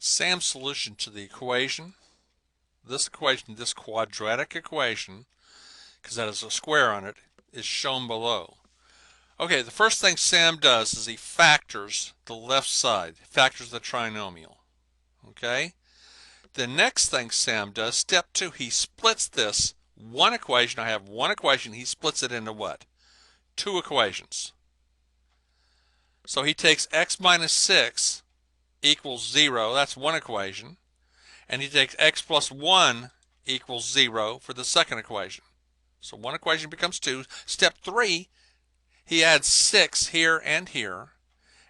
Sam's solution to the equation, this quadratic equation, because that has a square on it, is shown below. Okay, the first thing Sam does is he factors the left side, factors the trinomial. Okay? The next thing Sam does, step 2, he splits this one equation. I have one equation, he splits it into what? Two equations. So he takes x minus 6 equals 0, that's one equation, and he takes x plus 1 equals 0 for the second equation. So one equation becomes 2. Step 3, he adds 6 here and here,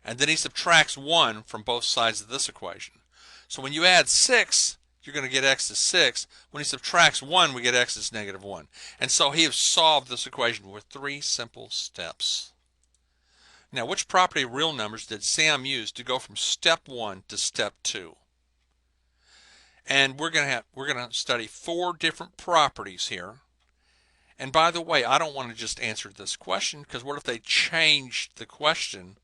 and then he subtracts 1 from both sides of this equation. So when you add 6, you're going to get x is 6. When he subtracts 1, we get x is negative 1. And so he has solved this equation with 3 simple steps. Now, which property of real numbers did Sam use to go from step 1 to step 2? And we're going to study 4 different properties here. And by the way, I don't want to just answer this question, because what if they changed the question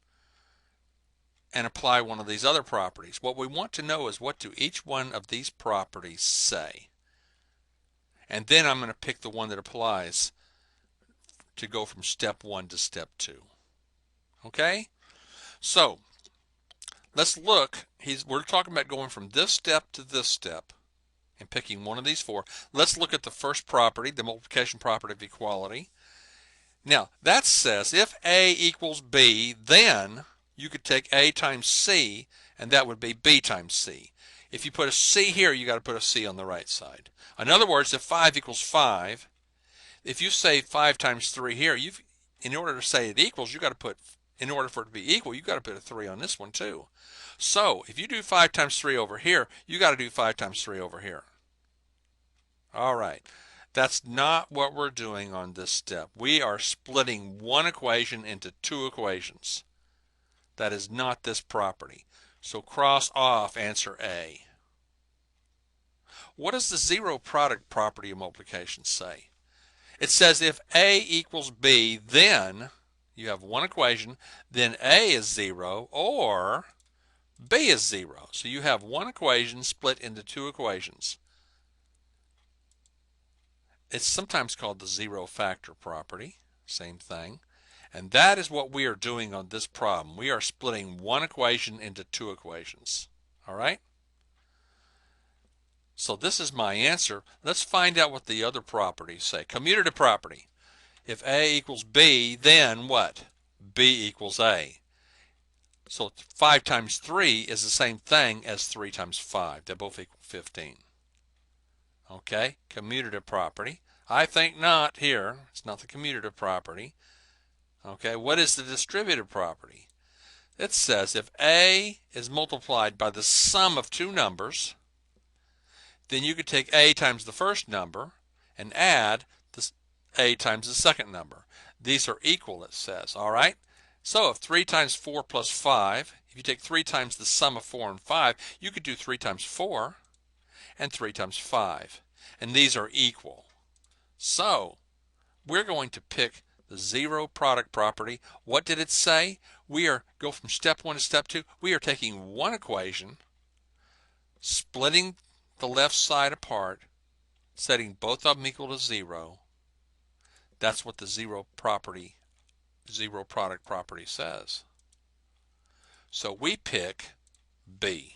and apply one of these other properties? What we want to know is, what do each one of these properties say? And then I'm going to pick the one that applies to go from step 1 to step 2. Okay? So, let's look. We're talking about going from this step to this step and picking one of these 4. Let's look at the first property, the multiplication property of equality. Now, that says if A equals B, then you could take A times C, and that would be B times C. If you put a C here, you got to put a C on the right side. In other words, if 5 equals 5, if you say 5 times 3 here, in order to say it equals, you got to put, in order for it to be equal, you got to put a 3 on this one too. So if you do 5 times 3 over here, you got to do 5 times 3 over here. All right. That's not what we're doing on this step. We are splitting one equation into 2 equations. That is not this property. So cross off answer A. What does the zero product property of multiplication say? It says if A equals B, then you have one equation, then A is 0 or B is 0. So you have one equation split into 2 equations. It's sometimes called the zero factor property, same thing. And that is what we are doing on this problem. We are splitting one equation into 2 equations. All right? So this is my answer. Let's find out what the other properties say. Commutative property. If A equals B, then what? B equals A. So 5 times 3 is the same thing as 3 times 5. They both equal 15. Okay? Commutative property. I think not here. It's not the commutative property. Okay, what is the distributive property? It says if A is multiplied by the sum of 2 numbers, then you could take A times the first number and add this A times the second number. These are equal, it says. All right? So if 3 times 4 plus 5, if you take 3 times the sum of 4 and 5, you could do 3 times 4 and 3 times 5. And these are equal. So we're going to pick the zero product property. What did it say? We are go from step 1 to step 2. We are taking one equation, splitting the left side apart, setting both of them equal to 0. That's what the zero product property says. So we pick B.